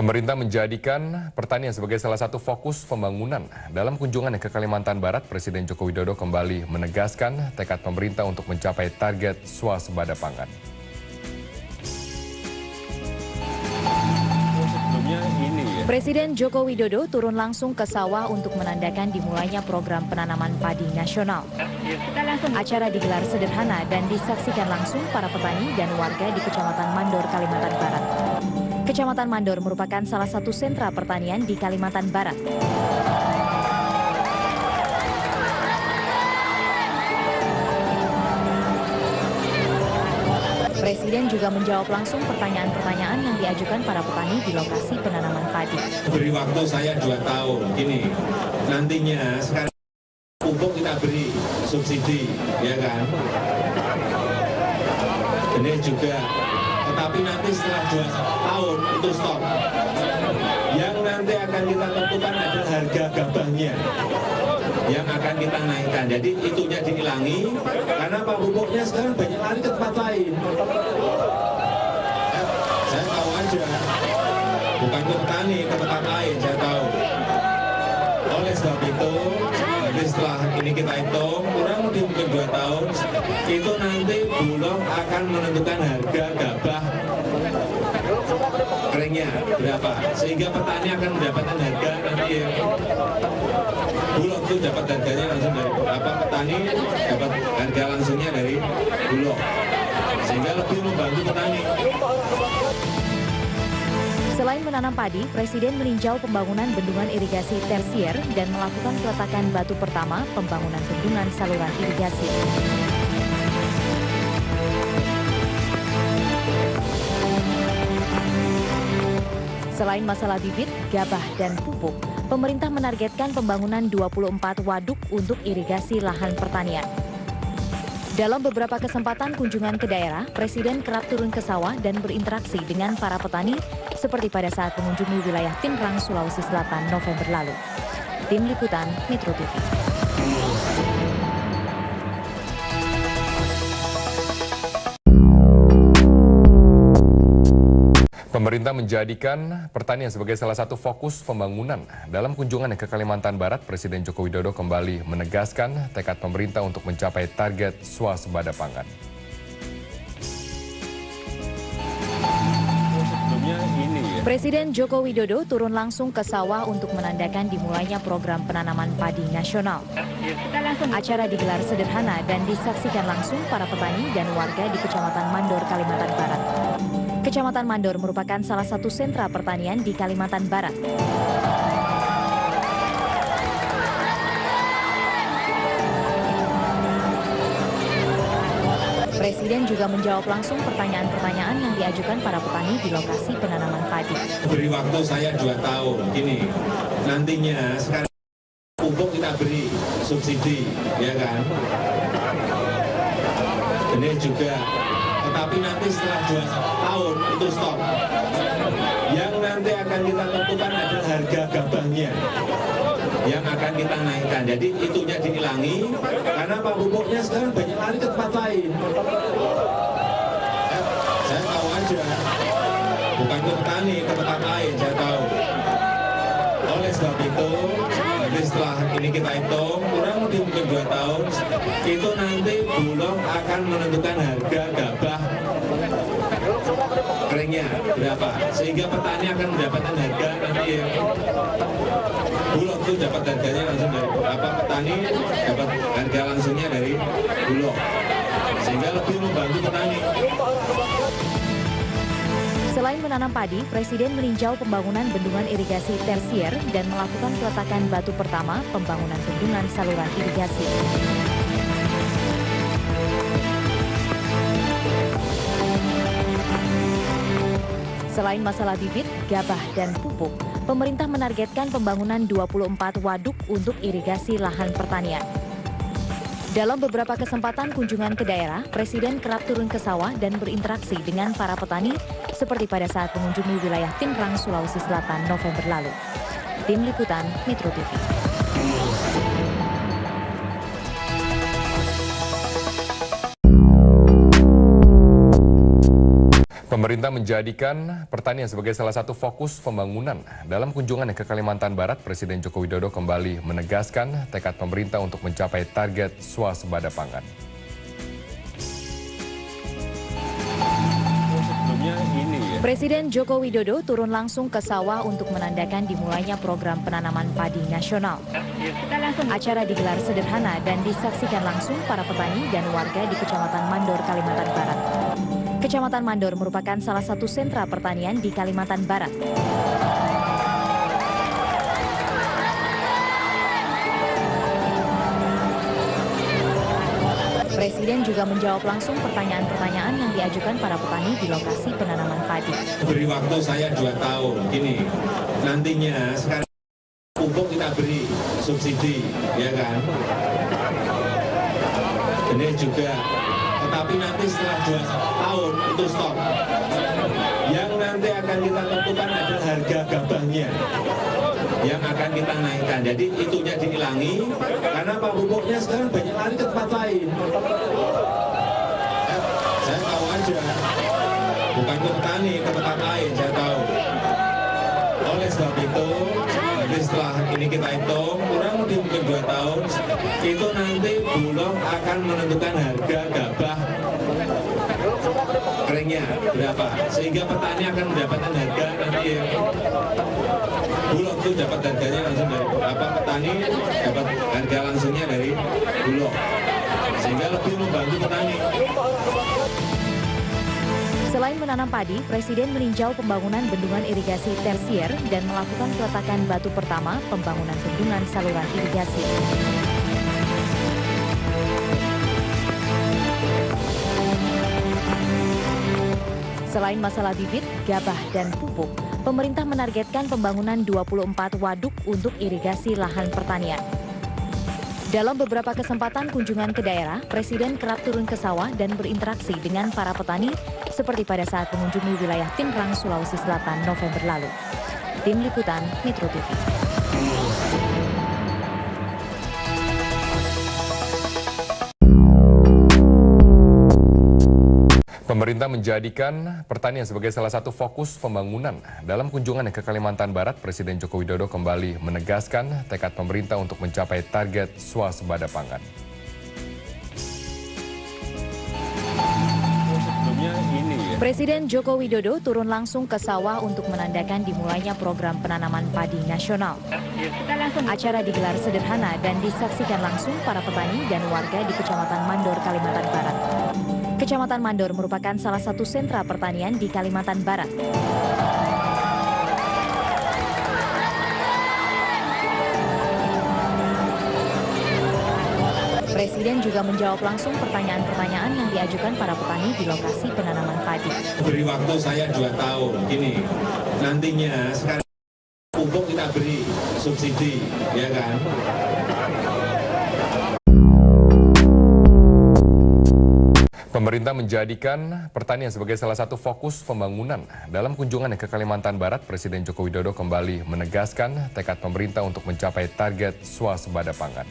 Pemerintah menjadikan pertanian sebagai salah satu fokus pembangunan. Dalam kunjungannya ke Kalimantan Barat, Presiden Joko Widodo kembali menegaskan tekad pemerintah untuk mencapai target swasembada pangan. Presiden Joko Widodo turun langsung ke sawah untuk menandakan dimulainya program penanaman padi nasional. Acara digelar sederhana dan disaksikan langsung para petani dan warga di Kecamatan Mandor, Kalimantan Barat. Kecamatan Mandor merupakan salah satu sentra pertanian di Kalimantan Barat. Presiden juga menjawab langsung pertanyaan-pertanyaan yang diajukan para petani di lokasi penanaman padi. Beri waktu saya 2 tahun, gini, nantinya sekarang pupuk kita beri subsidi, ya kan? Ini juga, tetapi nanti setelah 2 tahun itu stop. Yang nanti akan kita tentukan adalah harga gabahnya yang akan kita naikkan. Jadi itunya dihilangi, karena Pak pupuknya sekarang banyak lari ke tempat lain. Saya tahu aja, bukan ke petani, ke tempat lain, saya tahu. Oleh sebab itu, nanti setelah ini kita hitung, kurang lebih mungkin 2 tahun, itu nanti Bulog akan menentukan harga gabah keringnya berapa, sehingga petani akan mendapatkan harga nanti yang Bulog itu dapat harganya langsung dari berapa, petani dapat harga langsungnya dari Bulog, sehingga lebih membantu petani. Selain menanam padi, Presiden meninjau pembangunan bendungan irigasi tersier dan melakukan peletakan batu pertama pembangunan bendungan saluran irigasi. Selain masalah bibit, gabah, dan pupuk, pemerintah menargetkan pembangunan 24 waduk untuk irigasi lahan pertanian. Dalam beberapa kesempatan kunjungan ke daerah, Presiden kerap turun ke sawah dan berinteraksi dengan para petani seperti pada saat mengunjungi wilayah Pinrang, Sulawesi Selatan November lalu. Tim Liputan Metro TV. Pemerintah menjadikan pertanian sebagai salah satu fokus pembangunan. Dalam kunjungannya ke Kalimantan Barat, Presiden Joko Widodo kembali menegaskan tekad pemerintah untuk mencapai target swasembada pangan. Presiden Joko Widodo turun langsung ke sawah untuk menandakan dimulainya program penanaman padi nasional. Acara digelar sederhana dan disaksikan langsung para petani dan warga di Kecamatan Mandor, Kalimantan Barat. Kecamatan Mandor merupakan salah satu sentra pertanian di Kalimantan Barat. Presiden juga menjawab langsung pertanyaan-pertanyaan yang diajukan para petani di lokasi penanaman padi. Beri waktu saya 2 tahun, gini, nantinya sekarang pupuk kita beri subsidi, ya kan? Ini juga, tetapi nanti setelah 2 tahun itu stop. Yang nanti akan kita tentukan adalah harga gabahnya yang akan kita naikkan. Jadi itunya dihilangi, karena Pak pupuknya sekarang banyak lari ke tempat lain. Saya tahu aja, bukan ke petani, ke tempat lain, saya tahu. Oleh sebab itu, nanti setelah ini kita hitung, kurang lebih mungkin 2 tahun, itu nanti Bulog akan menentukan harga gabah keringnya berapa, sehingga petani akan mendapatkan harga nanti yang Bulog itu dapat harganya langsung dari berapa, petani dapat harga langsungnya dari Bulog, sehingga lebih membantu petani. Selain menanam padi, Presiden meninjau pembangunan bendungan irigasi tersier dan melakukan peletakan batu pertama pembangunan bendungan saluran irigasi. Selain masalah bibit, gabah, dan pupuk, pemerintah menargetkan pembangunan 24 waduk untuk irigasi lahan pertanian. Dalam beberapa kesempatan kunjungan ke daerah, Presiden kerap turun ke sawah dan berinteraksi dengan para petani seperti pada saat mengunjungi wilayah Pinrang, Sulawesi Selatan November lalu. Tim Liputan Metro TV. Pemerintah menjadikan pertanian sebagai salah satu fokus pembangunan. Dalam kunjungannya ke Kalimantan Barat, Presiden Joko Widodo kembali menegaskan tekad pemerintah untuk mencapai target swasembada pangan. Presiden Joko Widodo turun langsung ke sawah untuk menandakan dimulainya program penanaman padi nasional. Acara digelar sederhana dan disaksikan langsung para petani dan warga di Kecamatan Mandor, Kalimantan Barat. Kecamatan Mandor merupakan salah satu sentra pertanian di Kalimantan Barat. Presiden juga menjawab langsung pertanyaan-pertanyaan yang diajukan para petani di lokasi penanaman padi. Beri waktu saya 2 tahun, gini, nantinya sekarang pupuk kita beri subsidi, ya kan? Ini juga, tetapi nanti setelah 2 tahun itu stop. Yang nanti akan kita tentukan adalah harga gabahnya yang akan kita naikkan. Jadi itunya dihilangi karena Pak pupuknya sekarang banyak lari ke tempat lain. Saya tahu aja, bukan ke petani, ke tempat lain, saya tahu. Oleh sebab itu, nanti setelah ini kita hitung, kurang lebih mungkin 2 tahun, itu nanti Bulog akan menentukan harga gabah keringnya berapa, sehingga petani akan mendapatkan harga nanti Bulog itu dapat harganya langsung dari petani dapat harga langsungnya dari Bulog, sehingga lebih membantu petani. Selain menanam padi, Presiden meninjau pembangunan bendungan irigasi tersier dan melakukan peletakan batu pertama pembangunan bendungan saluran irigasi. Selain masalah bibit, gabah, dan pupuk, pemerintah menargetkan pembangunan 24 waduk untuk irigasi lahan pertanian. Dalam beberapa kesempatan kunjungan ke daerah, Presiden kerap turun ke sawah dan berinteraksi dengan para petani seperti pada saat mengunjungi wilayah Pinrang, Sulawesi Selatan November lalu. Tim Liputan Metro TV. Pemerintah menjadikan pertanian sebagai salah satu fokus pembangunan. Dalam kunjungannya ke Kalimantan Barat, Presiden Joko Widodo kembali menegaskan tekad pemerintah untuk mencapai target swasembada pangan. Presiden Joko Widodo turun langsung ke sawah untuk menandakan dimulainya program penanaman padi nasional. Acara digelar sederhana dan disaksikan langsung para petani dan warga di Kecamatan Mandor, Kalimantan Barat. Kecamatan Mandor merupakan salah satu sentra pertanian di Kalimantan Barat. Presiden juga menjawab langsung pertanyaan-pertanyaan yang diajukan para petani di lokasi penanaman padi. Beri waktu saya 2 tahun, gini, nantinya sekarang pupuk kita beri subsidi, ya kan? Pemerintah menjadikan pertanian sebagai salah satu fokus pembangunan. Dalam kunjungannya ke Kalimantan Barat, Presiden Joko Widodo kembali menegaskan tekad pemerintah untuk mencapai target swasembada pangan.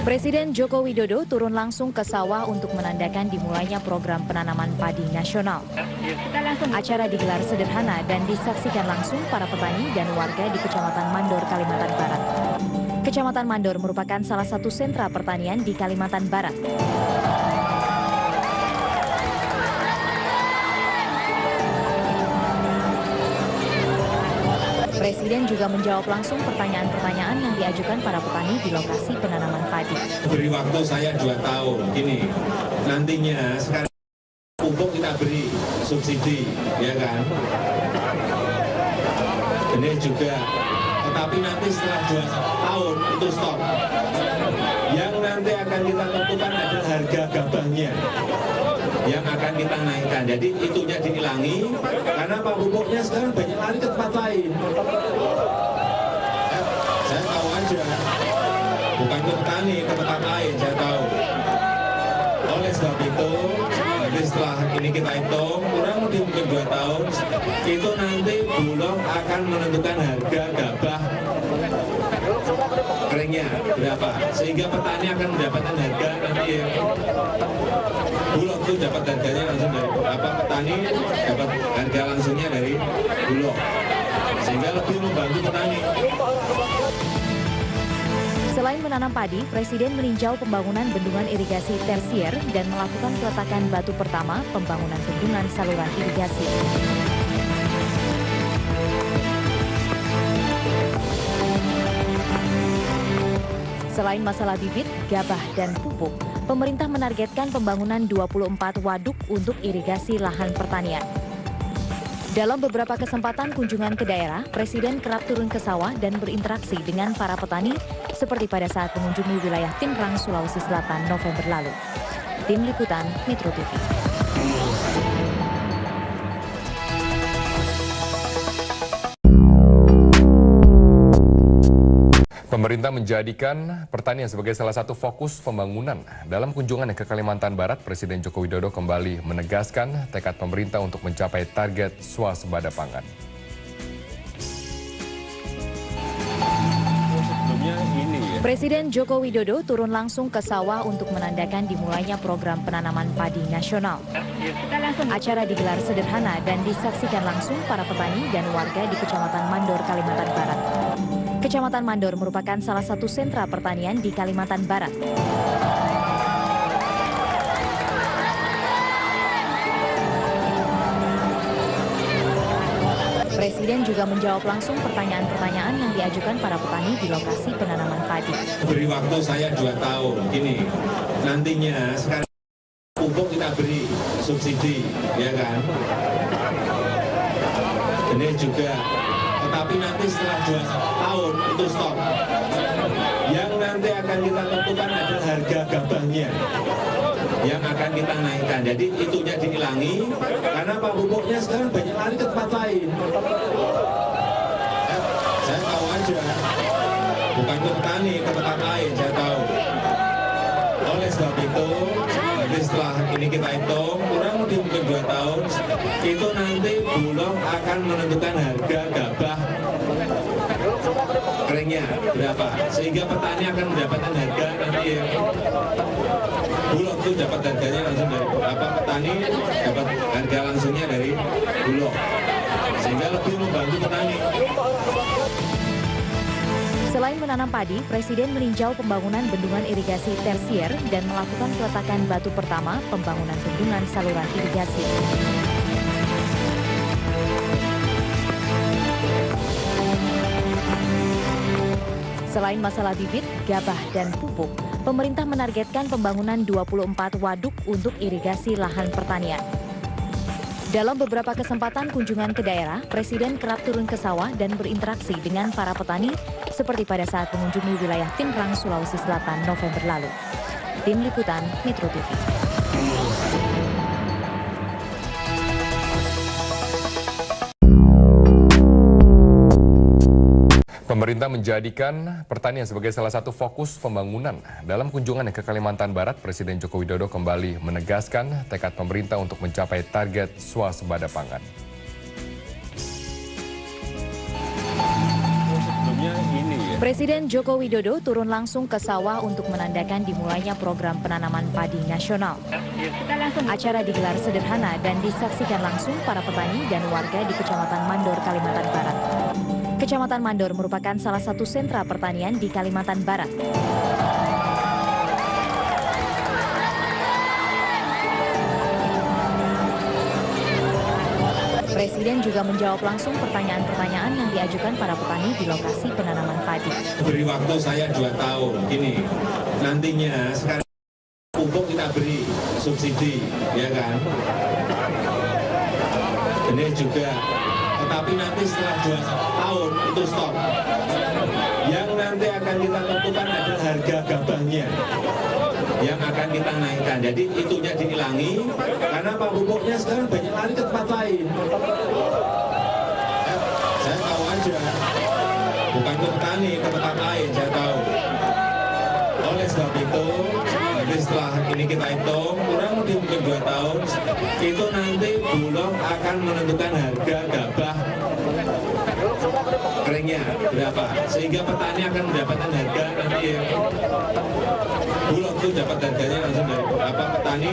Presiden Joko Widodo turun langsung ke sawah untuk menandakan dimulainya program penanaman padi nasional. Acara digelar sederhana dan disaksikan langsung para petani dan warga di Kecamatan Mandor, Kalimantan Barat. Kecamatan Mandor merupakan salah satu sentra pertanian di Kalimantan Barat. Presiden juga menjawab langsung pertanyaan-pertanyaan yang diajukan para petani di lokasi penanaman padi. Beri waktu saya 2 tahun, gini, nantinya sekarang pupuk kita beri subsidi, ya kan? Ini juga, tetapi nanti setelah 2 tahun itu stop. Yang nanti akan kita tentukan adalah harga gabahnya yang akan kita naikkan. Jadi itunya dihilangi karena Pak pupuknya sekarang banyak lari ke tempat lain. Saya tahu aja, bukan ke petani, ke tempat lain, saya tahu. Oleh sebab itu, nanti setelah ini kita hitung, kurang lebih mungkin 2 tahun, itu nanti Bulog akan menentukan harga gabah keringnya berapa, sehingga petani akan mendapatkan harga nanti itu dapat harganya langsung dari petani, dapat harga langsungnya dari Bulog, sehingga lebih membantu petani. Selain menanam padi, Presiden meninjau pembangunan bendungan irigasi tersier dan melakukan peletakan batu pertama pembangunan bendungan saluran irigasi. Selain masalah bibit, gabah, dan pupuk, pemerintah menargetkan pembangunan 24 waduk untuk irigasi lahan pertanian. Dalam beberapa kesempatan kunjungan ke daerah, Presiden kerap turun ke sawah dan berinteraksi dengan para petani, seperti pada saat mengunjungi wilayah Pinrang, Sulawesi Selatan November lalu. Tim Liputan, Metro TV. Pemerintah menjadikan pertanian sebagai salah satu fokus pembangunan. Dalam kunjungannya ke Kalimantan Barat, Presiden Joko Widodo kembali menegaskan tekad pemerintah untuk mencapai target swasembada pangan. Presiden Joko Widodo turun langsung ke sawah untuk menandakan dimulainya program penanaman padi nasional. Acara digelar sederhana dan disaksikan langsung para petani dan warga di Kecamatan Mandor, Kalimantan Barat. Kecamatan Mandor merupakan salah satu sentra pertanian di Kalimantan Barat. Presiden juga menjawab langsung pertanyaan-pertanyaan yang diajukan para petani di lokasi penanaman padi. Beri waktu saya 2 tahun, gini, nantinya sekarang pupuk kita beri subsidi, ya kan? Ini juga, tetapi nanti setelah 2 tahun itu stop. Yang nanti akan kita tentukan adalah harga gabahnya yang akan kita naikkan. Jadi itunya dihilangi, karena Pak pupuknya sekarang banyak lari ke tempat lain. Saya tahu aja, bukan ke petani, ke tempat lain, saya tahu. Oleh sebab itu, nanti setelah ini kita hitung, kurang lebih mungkin 2 tahun, itu nanti Bulog akan menentukan harga gabah keringnya berapa, sehingga petani akan mendapatkan harga nanti yang Bulog itu dapat harganya langsung dari petani, dapat harga langsungnya dari Bulog, sehingga lebih membantu petani. Selain menanam padi, Presiden meninjau pembangunan bendungan irigasi tersier dan melakukan peletakan batu pertama pembangunan bendungan saluran irigasi. Selain masalah bibit, gabah, dan pupuk, pemerintah menargetkan pembangunan 24 waduk untuk irigasi lahan pertanian. Dalam beberapa kesempatan kunjungan ke daerah, Presiden kerap turun ke sawah dan berinteraksi dengan para petani, seperti pada saat mengunjungi wilayah Pinrang, Sulawesi Selatan November lalu. Tim Liputan, Metro TV. Pemerintah menjadikan pertanian sebagai salah satu fokus pembangunan. Dalam kunjungannya ke Kalimantan Barat, Presiden Joko Widodo kembali menegaskan tekad pemerintah untuk mencapai target swasembada pangan. Presiden Joko Widodo turun langsung ke sawah untuk menandakan dimulainya program penanaman padi nasional. Acara digelar sederhana dan disaksikan langsung para petani dan warga di Kecamatan Mandor, Kalimantan Barat. Kecamatan Mandor merupakan salah satu sentra pertanian di Kalimantan Barat. Presiden juga menjawab langsung pertanyaan-pertanyaan yang diajukan para petani di lokasi penanaman padi. Beri waktu saya 2 tahun, gini, nantinya sekarang pupuk kita beri subsidi, ya kan? Ini juga, tetapi nanti setelah 2 tahun itu stop. Yang nanti akan kita tentukan adalah harga gabahnya yang akan kita naikkan. Jadi itunya dihilangi, karena Pak pupuknya sekarang banyak lari ke tempat lain. Saya tahu aja, bukan ke petani, ke tempat lain, saya tahu. Oleh sebab itu, nanti setelah ini kita hitung, kurang lebih mungkin 2 tahun, itu nanti Bulog akan menentukan harga gabah keringnya berapa, sehingga petani akan mendapatkan harga nanti yang Bulog itu dapat harganya langsung dari petani.